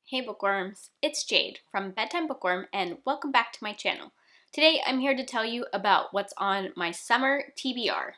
Hey bookworms, it's Jade from Bedtime Bookworm and welcome back to my channel. Today I'm here to tell you about what's on my summer TBR.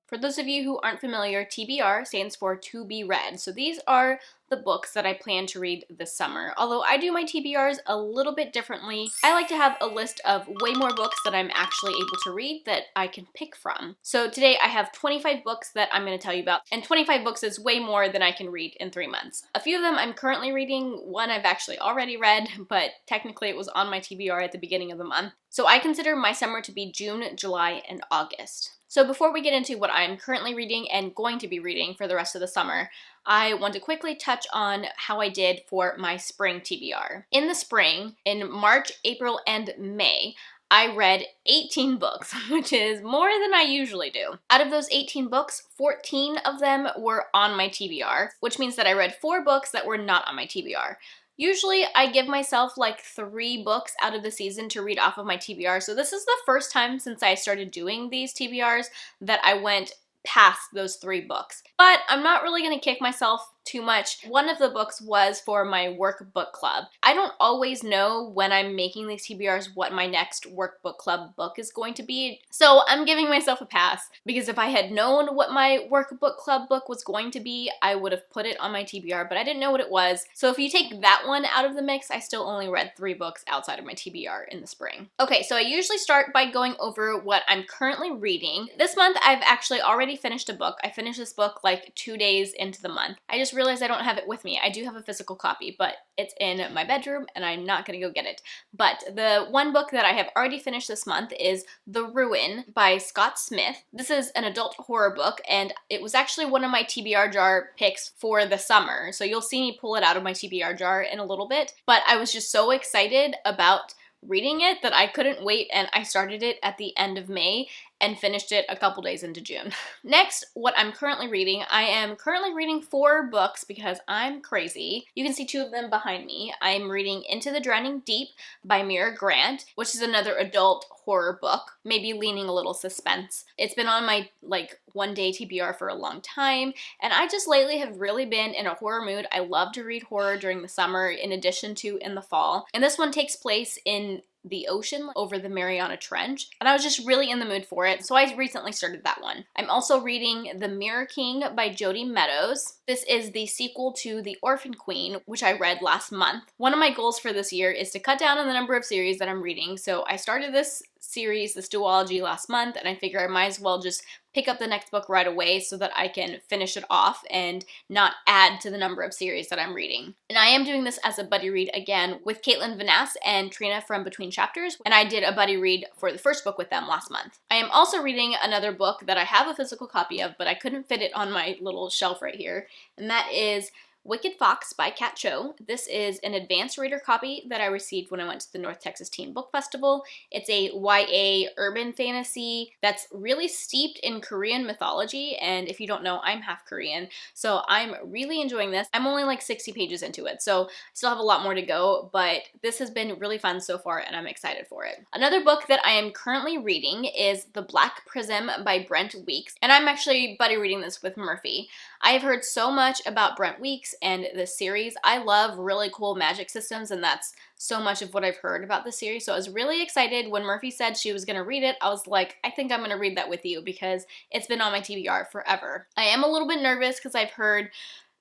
For those of you who aren't familiar, TBR stands for To Be Read. So these are the books that I plan to read this summer. Although I do my TBRs a little bit differently, I like to have a list of way more books that I'm actually able to read that I can pick from. So today I have 25 books that I'm going to tell you about, and 25 books is way more than I can read in 3 months. A few of them I'm currently reading, one I've actually already read, but technically it was on my TBR at the beginning of the month. So I consider my summer to be June, July, and August. So before we get into what I'm currently reading and going to be reading for the rest of the summer, I want to quickly touch on how I did for my spring TBR. In the spring, in March, April, and May, I read 18 books, which is more than I usually do. Out of those 18 books, 14 of them were on my TBR, which means that I read 4 books that were not on my TBR. Usually I give myself like 3 books out of the season to read off of my TBR, so this is the first time since I started doing these TBRs that I went past those 3 books. But I'm not really going to kick myself too much. One of the books was for my workbook club. I don't always know when I'm making these TBRs what my next workbook club book is going to be, so I'm giving myself a pass, because if I had known what my workbook club book was going to be, I would have put it on my TBR, but I didn't know what it was. So if you take that one out of the mix, I still only read 3 books outside of my TBR in the spring. Okay, so I usually start by going over what I'm currently reading. This month I've actually already finished a book. I finished this book like 2 days into the month. I just realized I don't have it with me. I do have a physical copy, but it's in my bedroom and I'm not gonna go get it. But the one book that I have already finished this month is The Ruin by Scott Smith. This is an adult horror book and it was actually one of my TBR jar picks for the summer. So you'll see me pull it out of my TBR jar in a little bit, but I was just so excited about reading it that I couldn't wait, and I started it at the end of May and finished it a couple days into June. Next, what I'm currently reading, I am currently reading 4 books because I'm crazy. You can see 2 of them behind me. I'm reading Into the Drowning Deep by Mira Grant, which is another adult horror book, maybe leaning a little suspense. It's been on my one-day TBR for a long time, and I just lately have really been in a horror mood. I love to read horror during the summer in addition to in the fall, and this one takes place in the ocean over the Mariana Trench, and I was just really in the mood for it, so I recently started that one. I'm also reading The Mirror King by Jodi Meadows. This is the sequel to The Orphan Queen, which I read last month. One of my goals for this year is to cut down on the number of series that I'm reading, so I started this series, this duology, last month, and I figure I might as well just pick up the next book right away so that I can finish it off and not add to the number of series that I'm reading. And I am doing this as a buddy read again with Caitlin Vanass and Trina from Between Chapters, and I did a buddy read for the first book with them last month. I am also reading another book that I have a physical copy of, but I couldn't fit it on my little shelf right here, and that is Wicked Fox by Kat Cho. This is an advanced reader copy that I received when I went to the North Texas Teen Book Festival. It's a YA urban fantasy that's really steeped in Korean mythology, and if you don't know, I'm half Korean, so I'm really enjoying this. I'm only like 60 pages into it, so I still have a lot more to go, but this has been really fun so far, and I'm excited for it. Another book that I am currently reading is The Black Prism by Brent Weeks, and I'm actually buddy reading this with Murphy. I have heard so much about Brent Weeks and this series. I love really cool magic systems, and that's so much of what I've heard about the series, so I was really excited when Murphy said she was going to read it. I was like, I think I'm going to read that with you because it's been on my TBR forever. I am a little bit nervous because I've heard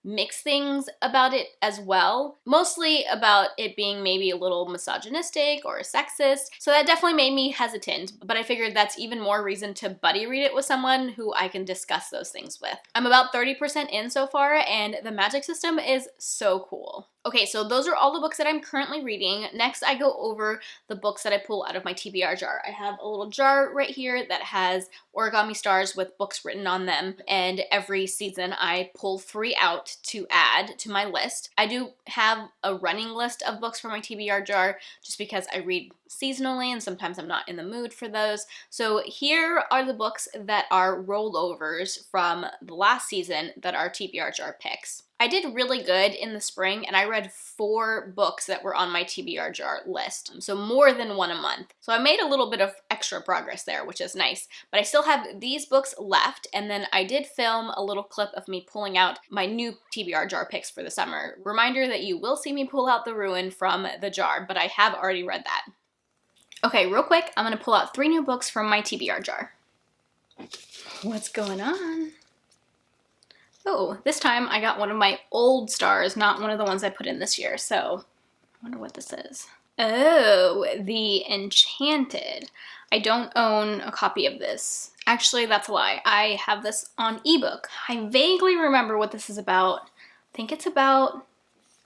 mixed things about it as well, mostly about it being maybe a little misogynistic or sexist, so that definitely made me hesitant, but I figured that's even more reason to buddy read it with someone who I can discuss those things with. I'm about 30% in so far, and the magic system is so cool. Okay, so those are all the books that I'm currently reading. Next, I go over the books that I pull out of my TBR jar. I have a little jar right here that has origami stars with books written on them, and every season I pull 3 out to add to my list. I do have a running list of books for my TBR jar just because I read seasonally, and sometimes I'm not in the mood for those. So here are the books that are rollovers from the last season that are TBR Jar Picks. I did really good in the spring, and I read 4 books that were on my TBR Jar list, so more than one a month. So I made a little bit of extra progress there, which is nice. But I still have these books left, and then I did film a little clip of me pulling out my new TBR Jar Picks for the summer. Reminder that you will see me pull out The Ruin from the jar, but I have already read that. Okay, real quick, I'm gonna pull out 3 new books from my TBR jar. What's going on? Oh, this time I got one of my old stars, not one of the ones I put in this year, so I wonder what this is. Oh, The Enchanted. I don't own a copy of this. Actually, that's a lie. I have this on ebook. I vaguely remember what this is about. I think it's about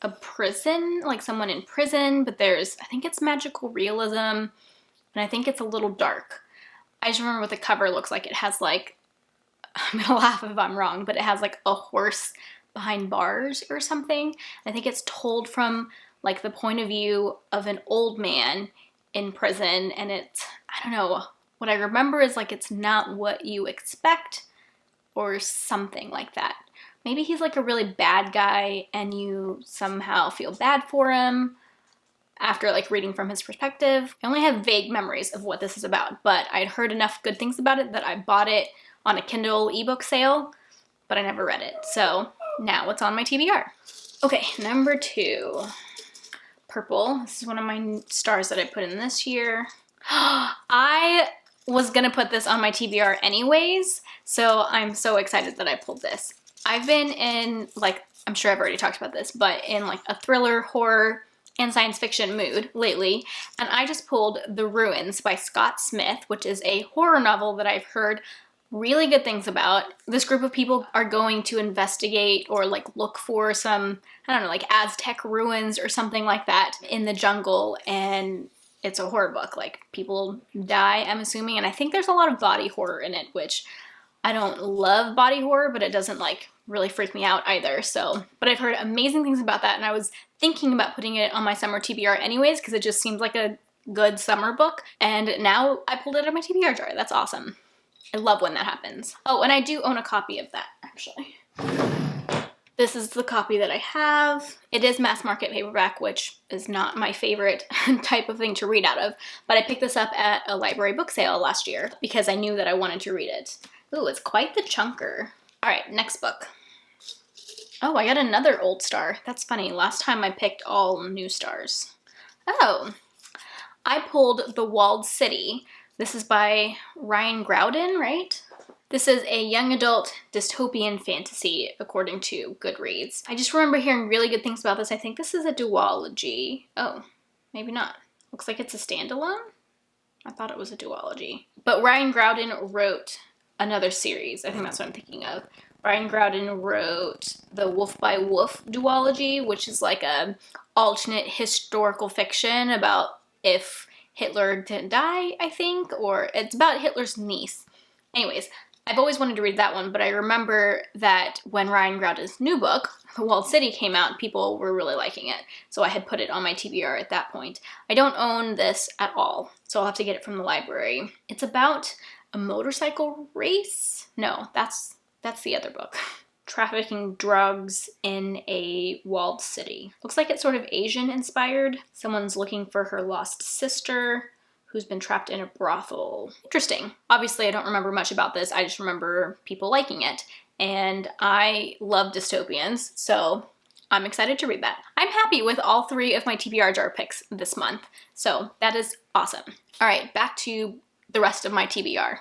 a prison, like someone in prison, but I think it's magical realism, and I think it's a little dark. I just remember what the cover looks like. It has like, I'm gonna laugh if I'm wrong, but it has like a horse behind bars or something. I think it's told from like the point of view of an old man in prison, and it's, I don't know, what I remember is like it's not what you expect or something like that. Maybe he's like a really bad guy and you somehow feel bad for him after like reading from his perspective. I only have vague memories of what this is about, but I'd heard enough good things about it that I bought it on a Kindle ebook sale, but I never read it. So now it's on my TBR. Okay, number 2, Purple. This is one of my stars that I put in this year. I was gonna put this on my TBR anyways, so I'm so excited that I pulled this. I've been in, like, I'm sure I've already talked about this, but in like a thriller, horror, and science fiction mood lately, and I just pulled The Ruins by Scott Smith, which is a horror novel that I've heard really good things about. This group of people are going to investigate or like look for some, I don't know, like Aztec ruins or something like that in the jungle, and it's a horror book. Like, people die, I'm assuming, and I think there's a lot of body horror in it, which I don't love body horror, but it doesn't like really freak me out either. So, but I've heard amazing things about that, and I was thinking about putting it on my summer TBR anyways because it just seems like a good summer book, and now I pulled it out of my TBR jar. That's awesome. I love when that happens. Oh, and I do own a copy of that, actually. This is the copy that I have. It is mass market paperback, which is not my favorite type of thing to read out of, but I picked this up at a library book sale last year because I knew that I wanted to read it. Ooh, it's quite the chunker. All right, next book. Oh, I got another old star. That's funny. Last time I picked all new stars. Oh, I pulled The Walled City. This is by Ryan Groudon, right? This is a young adult dystopian fantasy, according to Goodreads. I just remember hearing really good things about this. I think this is a duology. Oh, maybe not. Looks like it's a standalone? I thought it was a duology. But Ryan Groudon wrote another series. I think that's what I'm thinking of. Ryan Groudon wrote the Wolf by Wolf duology, which is like a alternate historical fiction about if Hitler didn't die, I think, or it's about Hitler's niece. Anyways, I've always wanted to read that one, but I remember that when Ryan Groudon's new book, The Walled City, came out, people were really liking it, so I had put it on my TBR at that point. I don't own this at all, so I'll have to get it from the library. It's about a motorcycle race? No, that's the other book. Trafficking drugs in a walled city. Looks like it's sort of Asian inspired. Someone's looking for her lost sister who's been trapped in a brothel. Interesting. Obviously, I don't remember much about this. I just remember people liking it. And I love dystopians, so I'm excited to read that. I'm happy with all 3 of my TBR jar picks this month, so that is awesome. All right, back to the rest of my TBR.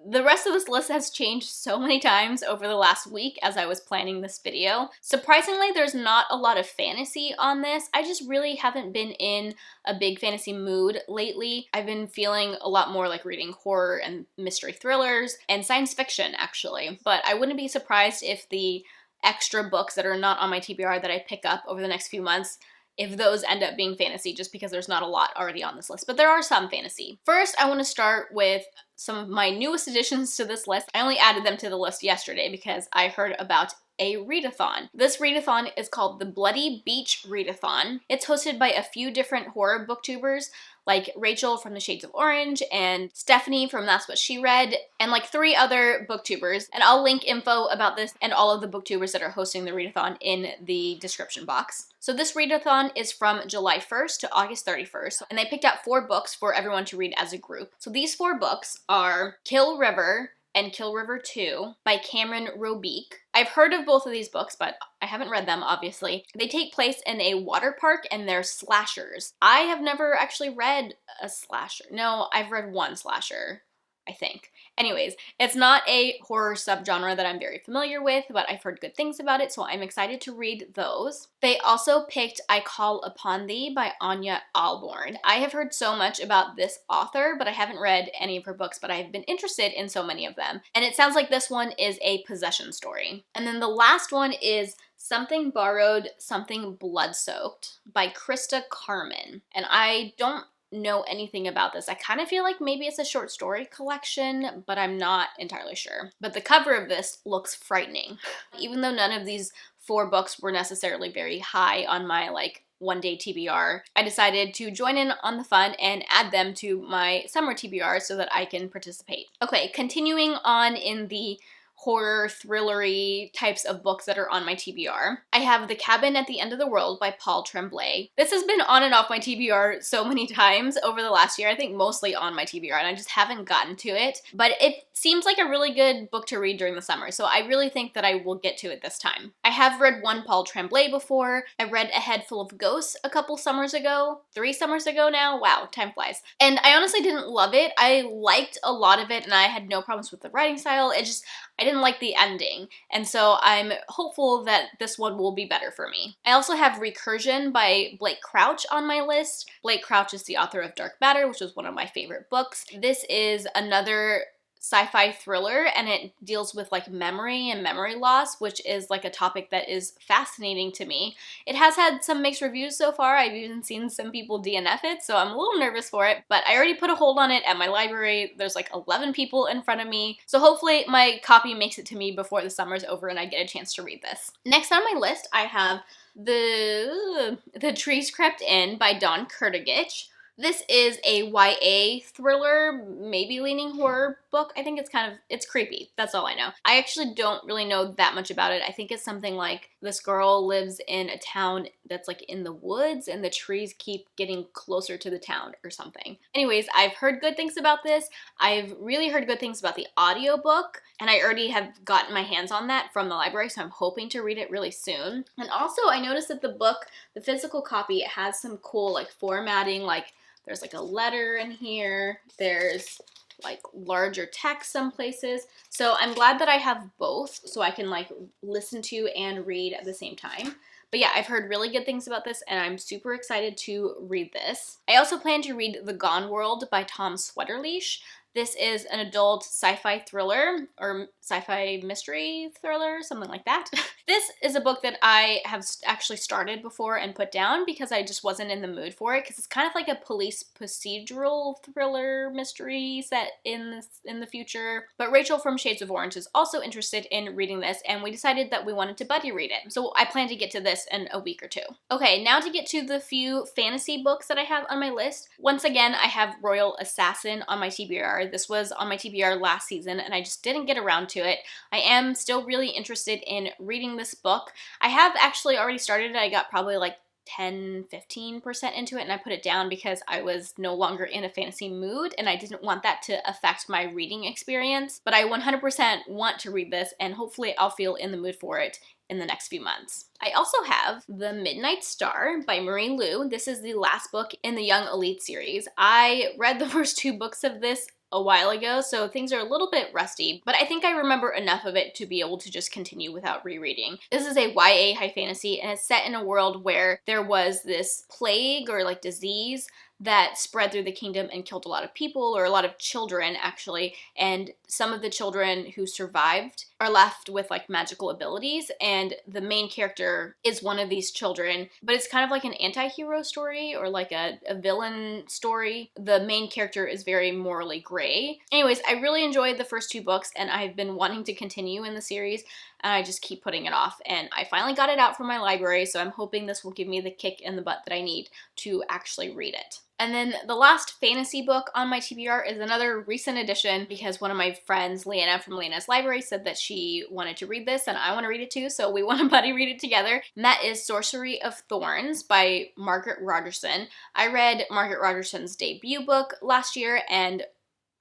The rest of this list has changed so many times over the last week as I was planning this video. Surprisingly, there's not a lot of fantasy on this. I just really haven't been in a big fantasy mood lately. I've been feeling a lot more like reading horror and mystery thrillers and science fiction, actually. But I wouldn't be surprised if the extra books that are not on my TBR that I pick up over the next few months, if those end up being fantasy, just because there's not a lot already on this list, but there are some fantasy. First, I want to start with some of my newest additions to this list. I only added them to the list yesterday because I heard about a readathon. This readathon is called the Bloody Beach Readathon. It's hosted by a few different horror booktubers, like Rachel from the Shades of Orange and Stephanie from That's What She Read, and like 3 other booktubers. And I'll link info about this and all of the booktubers that are hosting the readathon in the description box. So this readathon is from July 1st to August 31st, and they picked out 4 books for everyone to read as a group. So these 4 books are Kill River and Kill River 2 by Cameron Robeek. I've heard of both of these books, but I haven't read them, obviously. They take place in a water park and they're slashers. I have never actually read a slasher. No, I've read one slasher, I think. Anyways, it's not a horror subgenre that I'm very familiar with, but I've heard good things about it, so I'm excited to read those. They also picked I Call Upon Thee by Anya Alborn. I have heard so much about this author, but I haven't read any of her books, but I've been interested in so many of them. And it sounds like this one is a possession story. And then the last one is Something Borrowed, Something Blood-Soaked by Krista Carmen. And I don't know anything about this. I kind of feel like maybe it's a short story collection, but I'm not entirely sure. But the cover of this looks frightening. Even though none of these 4 books were necessarily very high on my like one-day TBR, I decided to join in on the fun and add them to my summer TBR so that I can participate. Okay, continuing on in the horror, thrillery types of books that are on my TBR. I have The Cabin at the End of the World by Paul Tremblay. This has been on and off my TBR so many times over the last year, I think mostly on my TBR, and I just haven't gotten to it. But it seems like a really good book to read during the summer, so I really think that I will get to it this time. I have read one Paul Tremblay before. I read A Head Full of Ghosts a couple summers ago. 3 summers ago now? Wow, time flies. And I honestly didn't love it. I liked a lot of it, and I had no problems with the writing style. I didn't like the ending, and so I'm hopeful that this one will be better for me. I also have Recursion by Blake Crouch on my list. Blake Crouch is the author of Dark Matter, which was one of my favorite books. This is another sci-fi thriller, and it deals with like memory and memory loss, which is like a topic that is fascinating to me. It has had some mixed reviews so far. I've even seen some people DNF it, so I'm a little nervous for it, but I already put a hold on it at my library. There's like 11 people in front of me, so hopefully my copy makes it to me before the summer's over and I get a chance to read this. Next on my list, I have The Trees Crept In by Dawn Kurtagich. This is a YA thriller, maybe leaning horror book. I think it's creepy. That's all I know. I actually don't really know that much about it. I think it's something like this girl lives in a town that's like in the woods and the trees keep getting closer to the town or something. Anyways, I've heard good things about this. I've really heard good things about the audiobook, and I already have gotten my hands on that from the library, so I'm hoping to read it really soon. And also I noticed that the book, the physical copy, it has some cool like formatting, like there's like a letter in here, there's like larger text some places. So I'm glad that I have both so I can like listen to and read at the same time. But yeah, I've heard really good things about this and I'm super excited to read this. I also plan to read The Gone World by Tom Sweaterleash. This is an adult sci-fi thriller or sci-fi mystery thriller, something like that. This is a book that I have actually started before and put down because I just wasn't in the mood for it, because it's kind of like a police procedural thriller mystery set in the future. But Rachel from Shades of Orange is also interested in reading this, and we decided that we wanted to buddy read it. So I plan to get to this in a week or 2. Okay, now to get to the few fantasy books that I have on my list. Once again, I have Royal Assassin on my TBR. This was on my TBR last season and I just didn't get around to it. I am still really interested in reading this book. I have actually already started it. I got probably like 10-15% into it and I put it down because I was no longer in a fantasy mood and I didn't want that to affect my reading experience. But I 100% want to read this and hopefully I'll feel in the mood for it in the next few months. I also have The Midnight Star by Marie Lu. This is the last book in the Young Elite series. I read the first 2 books of this a while ago, so things are a little bit rusty, but I think I remember enough of it to be able to just continue without rereading. This is a YA high fantasy and it's set in a world where there was this plague or like disease that spread through the kingdom and killed a lot of people, or a lot of children actually, and some of the children who survived are left with like magical abilities, and the main character is one of these children, but it's kind of like an anti-hero story or like a villain story. The main character is very morally gray. Anyways, I really enjoyed the first 2 books, and I've been wanting to continue in the series, and I just keep putting it off, and I finally got it out from my library, so I'm hoping this will give me the kick in the butt that I need to actually read it. And then the last fantasy book on my TBR is another recent addition, because one of my friends, Leanna from Leanna's Library, said that she wanted to read this and I want to read it too, so we want to buddy read it together. And that is Sorcery of Thorns by Margaret Rogerson. I read Margaret Rogerson's debut book last year,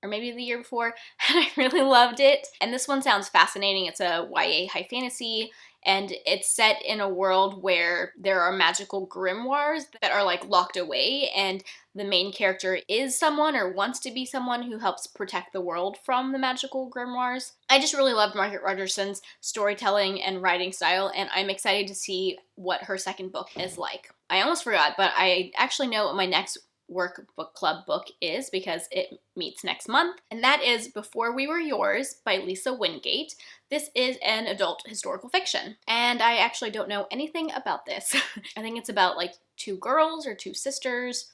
or maybe the year before, and I really loved it. And this one sounds fascinating. It's a YA high fantasy, and it's set in a world where there are magical grimoires that are like locked away, and the main character is someone, or wants to be someone, who helps protect the world from the magical grimoires. I just really loved Margaret Rogerson's storytelling and writing style, and I'm excited to see what her second book is like. I almost forgot, but I actually know what my next work book club book is, because it meets next month, and that is Before We Were Yours by Lisa Wingate. This is an adult historical fiction, and I actually don't know anything about this. I think it's about like 2 girls or 2 sisters.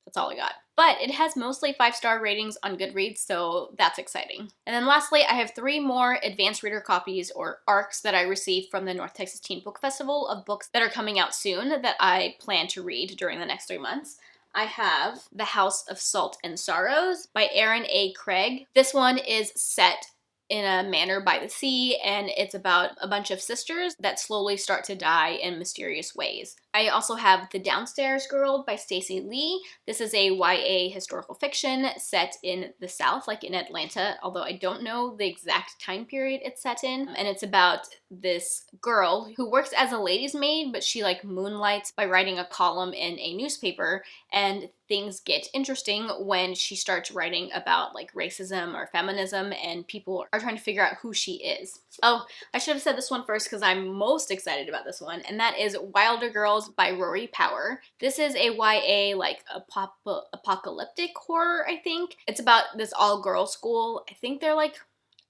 That's all I got. But it has mostly 5-star ratings on Goodreads, so that's exciting. And then lastly, I have 3 more advanced reader copies, or ARCs, that I received from the North Texas Teen Book Festival of books that are coming out soon that I plan to read during the next 3 months. I have The House of Salt and Sorrows by Erin A. Craig. This one is set in a manor by the sea, and it's about a bunch of sisters that slowly start to die in mysterious ways. I also have The Downstairs Girl by Stacey Lee. This is a YA historical fiction set in the South, like in Atlanta, although I don't know the exact time period it's set in. And it's about this girl who works as a lady's maid, but she like moonlights by writing a column in a newspaper, and things get interesting when she starts writing about like racism or feminism, and people are trying to figure out who she is. Oh, I should have said this one first because I'm most excited about this one, and that is Wilder Girls by Rory Power. This is a YA like apocalyptic horror, I think. It's about this all-girls school. I think they're like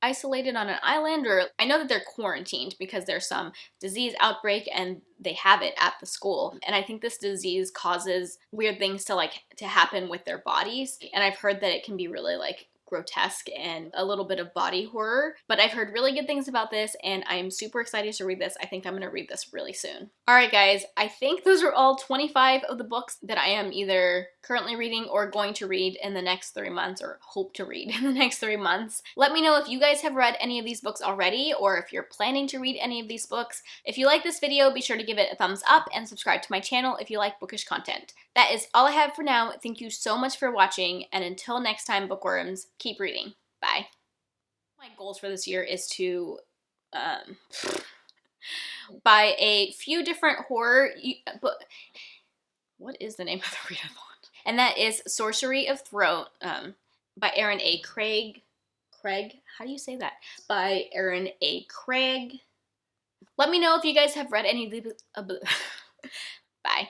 isolated on an island, or I know that they're quarantined because there's some disease outbreak and they have it at the school. And I think this disease causes weird things to happen with their bodies. And I've heard that it can be really like grotesque and a little bit of body horror, but I've heard really good things about this, and I'm super excited to read this. I think I'm gonna read this really soon. Alright guys, I think those are all 25 of the books that I am either currently reading or going to read in the next 3 months, or hope to read in the next 3 months. Let me know if you guys have read any of these books already, or if you're planning to read any of these books. If you like this video, be sure to give it a thumbs up and subscribe to my channel if you like bookish content. That is all I have for now. Thank you so much for watching, and until next time, bookworms, keep reading. Bye. My goals for this year is to buy a few different horror book. What is the name of the read-along? And that is Sorcery of Throat by Erin A. Craig. How do you say that? By Erin A. Craig. Let me know if you guys have read any of these. Bye.